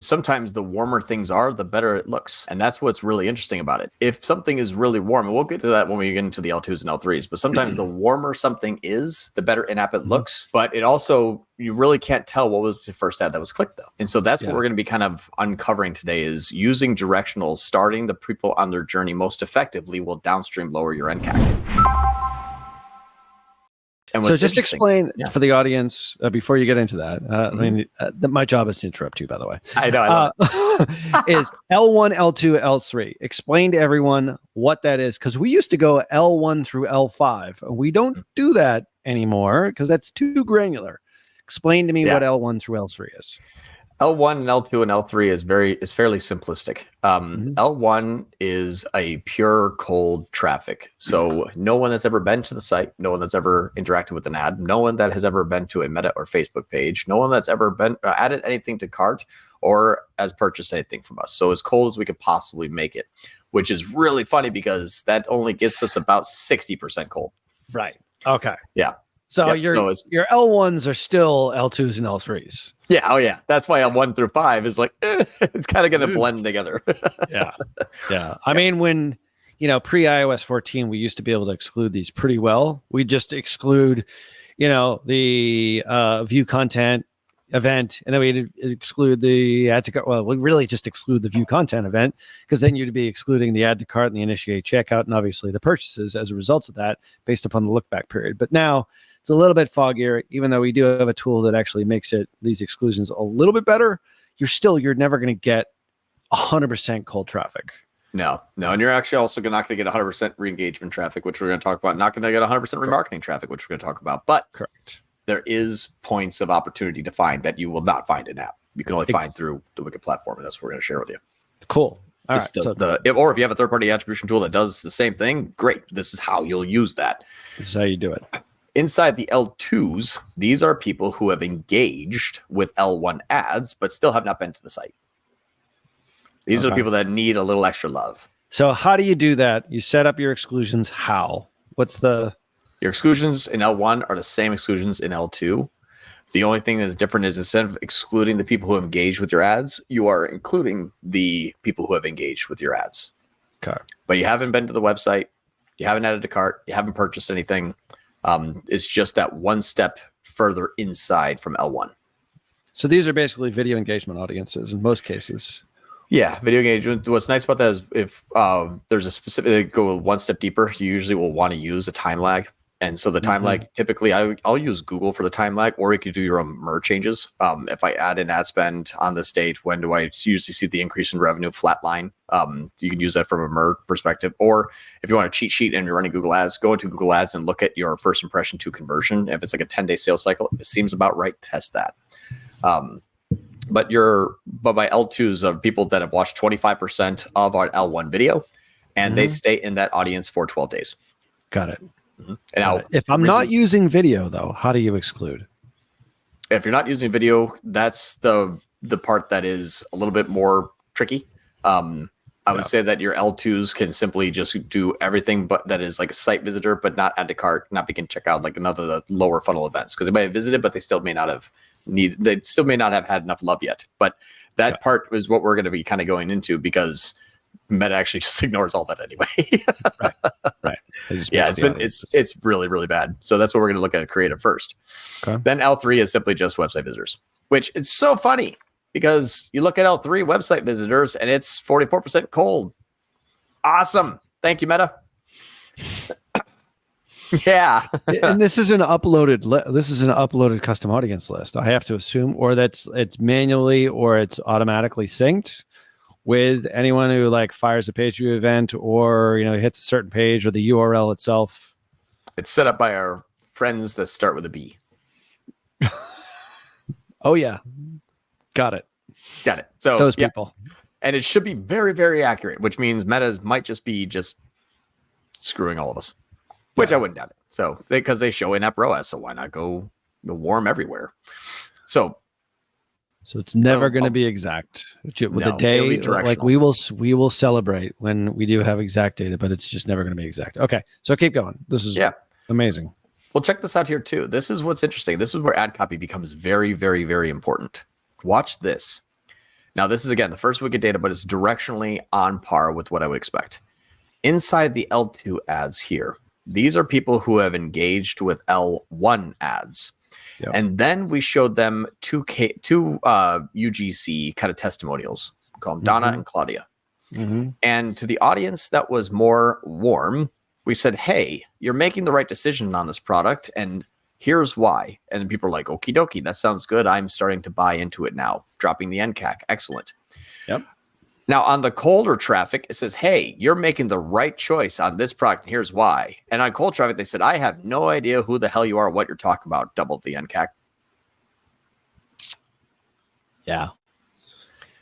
sometimes the warmer things are, the better it looks. And that's what's really interesting about it. If something is really warm, and we'll get to that when we get into the L2s and L3s, but sometimes the warmer something is, the better in-app it looks. But it also, you really can't tell what was the first ad that was clicked, though. And so that's what we're going to be kind of uncovering today, is using directionals, starting the people on their journey most effectively will downstream lower your nCAC. And so just explain for the audience before you get into that. I mean, my job is to interrupt you, by the way. I know. Is L1, L2, L3. Explain to everyone what that is, because we used to go L1 through L5. We don't do that anymore because that's too granular. Explain to me what L1 through L3 is. L1 and L2 and L3 is fairly simplistic. L1 is a pure cold traffic. So no one that's ever been to the site, no one that's ever interacted with an ad, no one that has ever been to a Meta or Facebook page, no one that's ever been added anything to cart or has purchased anything from us. So as cold as we could possibly make it, which is really funny because that only gets us about 60% cold. Right. Okay. Yeah. So your L1s are still L2s and L3s. Yeah. Oh, yeah. That's why L1 through 5 is like, it's kind of going to blend together. Yeah. I mean, when, pre-iOS 14, we used to be able to exclude these pretty well. We just exclude, the view content event, and then we'd exclude the add to cart. Well, we really just exclude the view content event, because then you'd be excluding the add to cart and the initiate checkout, and obviously the purchases as a result of that based upon the look back period. But now it's a little bit foggier, even though we do have a tool that actually makes these exclusions a little bit better. You're never going to get 100% cold traffic. No. And you're actually also not going to get 100% re-engagement traffic, which we're going to talk about. Not going to get 100% remarketing traffic, which we're going to talk about. But correct. There is points of opportunity to find that you will not find in app. You can only find through the Wicked platform, and that's what we're going to share with you. Cool. Or if you have a third-party attribution tool that does the same thing, great. This is how you'll use that. This is how you do it. Inside the L2s, these are people who have engaged with L1 ads, but still have not been to the site. These are the people that need a little extra love. So how do you do that? You set up your exclusions. How? Your exclusions in L1 are the same exclusions in L2. The only thing that's different is instead of excluding the people who have engaged with your ads, you are including the people who have engaged with your ads. Okay. But you haven't been to the website, you haven't added to cart, you haven't purchased anything. It's just that one step further inside from L1. So these are basically video engagement audiences in most cases. Yeah, video engagement. What's nice about that is if there's a specific, go one step deeper, you usually will want to use a time lag. And so the time lag, typically I'll use Google for the time lag, or you could do your own MER changes. If I add an ad spend on this date, when do I usually see the increase in revenue flatline? You can use that from a MER perspective. Or if you want a cheat sheet and you're running Google Ads, go into Google Ads and look at your first impression to conversion. If it's like a 10-day sales cycle, it seems about right, test that. But my L2s are people that have watched 25% of our L1 video, and they stay in that audience for 12 days. Got it. And now, if I'm not using video, though, how do you exclude? If you're not using video, that's the part that is a little bit more tricky. I would say that your L2s can simply just do everything, but that is like a site visitor, but not add to cart, not begin checkout, like the lower funnel events, because they might have visited, but they still may not have had enough love yet. But that part is what we're going to be kind of going into, because Meta actually just ignores all that anyway. Right. Yeah, it's really, really bad. So that's what we're going to look at creative first. Okay. Then L3 is simply just website visitors, which it's so funny because you look at L3 website visitors and it's 44% cold. Awesome. Thank you, Meta. Yeah. And this is an uploaded custom audience list, I have to assume, or it's manually or it's automatically synced with anyone who fires a page view event or hits a certain page, or the URL itself. It's set up by our friends that start with a B. Oh yeah. Got it. So those people. And it should be very, very accurate, which means Metas might just be screwing all of us. Which I wouldn't doubt it. So because they show in-app ROAS, so why not go warm everywhere? So it's never going to be exact. With a day, we will celebrate when we do have exact data, but it's just never going to be exact. Okay, so keep going. This is amazing. Well, check this out here too. This is what's interesting. This is where ad copy becomes very, very, very important. Watch this. Now, this is, again, the first week of data, but it's directionally on par with what I would expect. Inside the L2 ads here, these are people who have engaged with L1 ads. Yep. And then we showed them two UGC kind of testimonials. We call them Donna and Claudia. And to the audience that was more warm, we said, hey, you're making the right decision on this product, and here's why. And then people are like, okie dokie, that sounds good. I'm starting to buy into it now. Dropping the nCAC. Excellent. Yep. Now, on the colder traffic, it says, hey, you're making the right choice on this product, and here's why. And on cold traffic, they said, I have no idea who the hell you are, what you're talking about. Doubled the nCAC. Yeah.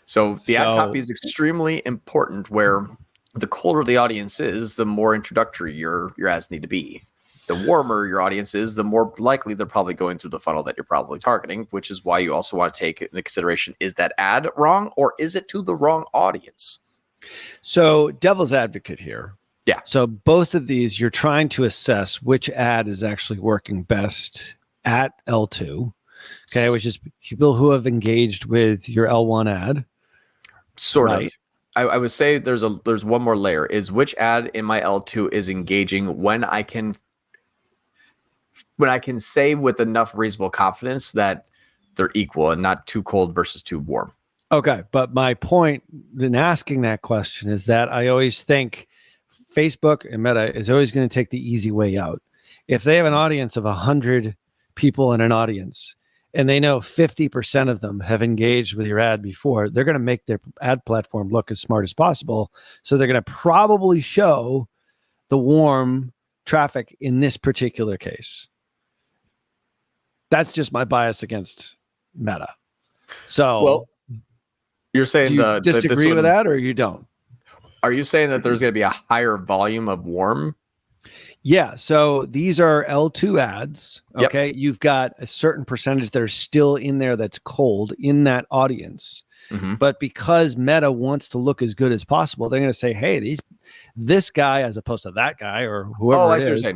So the ad copy is extremely important, where the colder the audience is, the more introductory your ads need to be. The warmer your audience is, the more likely they're probably going through the funnel that you're probably targeting, which is why you also want to take into consideration, is that ad wrong or is it to the wrong audience? So devil's advocate here. Yeah. So both of these, you're trying to assess which ad is actually working best at L2. Okay, which is people who have engaged with your L1 ad. Sort of. I would say there's one more layer, is which ad in my L2 is engaging when I can say with enough reasonable confidence that they're equal and not too cold versus too warm. Okay. But my point in asking that question is that I always think Facebook and Meta is always going to take the easy way out. If they have an audience of 100 people in an audience, and they know 50% of them have engaged with your ad before, they're going to make their ad platform look as smart as possible. So they're going to probably show the warm traffic in this particular case. That's just my bias against Meta. So, well, you're saying do you disagree with that, or you don't? Are you saying that there's going to be a higher volume of warm? Yeah. So these are L2 ads. Okay. Yep. You've got a certain percentage that are still in there that's cold in that audience. But because Meta wants to look as good as possible, they're going to say, hey, this guy, as opposed to that guy or whoever it is,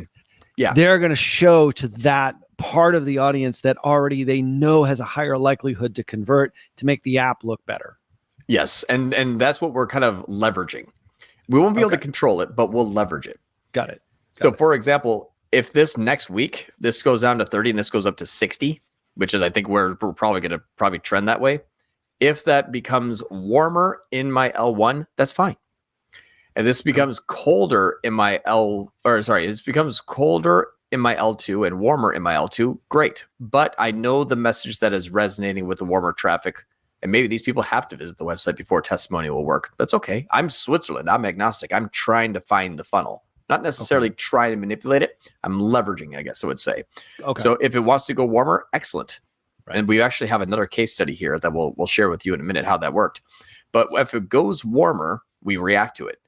they're going to show to that part of the audience that already they know has a higher likelihood to convert, to make the app look better. Yes. And that's what we're kind of leveraging. We won't be able to control it, but we'll leverage it. Got it. So, for example, if this next week, this goes down to 30 and this goes up to 60, which is, I think, where we're probably going to trend that way. If that becomes warmer in my L1, that's fine. And this becomes colder in my this becomes colder in my L2 and warmer in my L2, great. But I know the message that is resonating with the warmer traffic, and maybe these people have to visit the website before a testimonial will work. That's okay. I'm Switzerland. I'm agnostic. I'm trying to find the funnel. Not necessarily trying to manipulate it. I'm leveraging, I guess I would say. Okay. So if it wants to go warmer, excellent. Right. And we actually have another case study here that we'll share with you in a minute how that worked. But if it goes warmer, we react to it.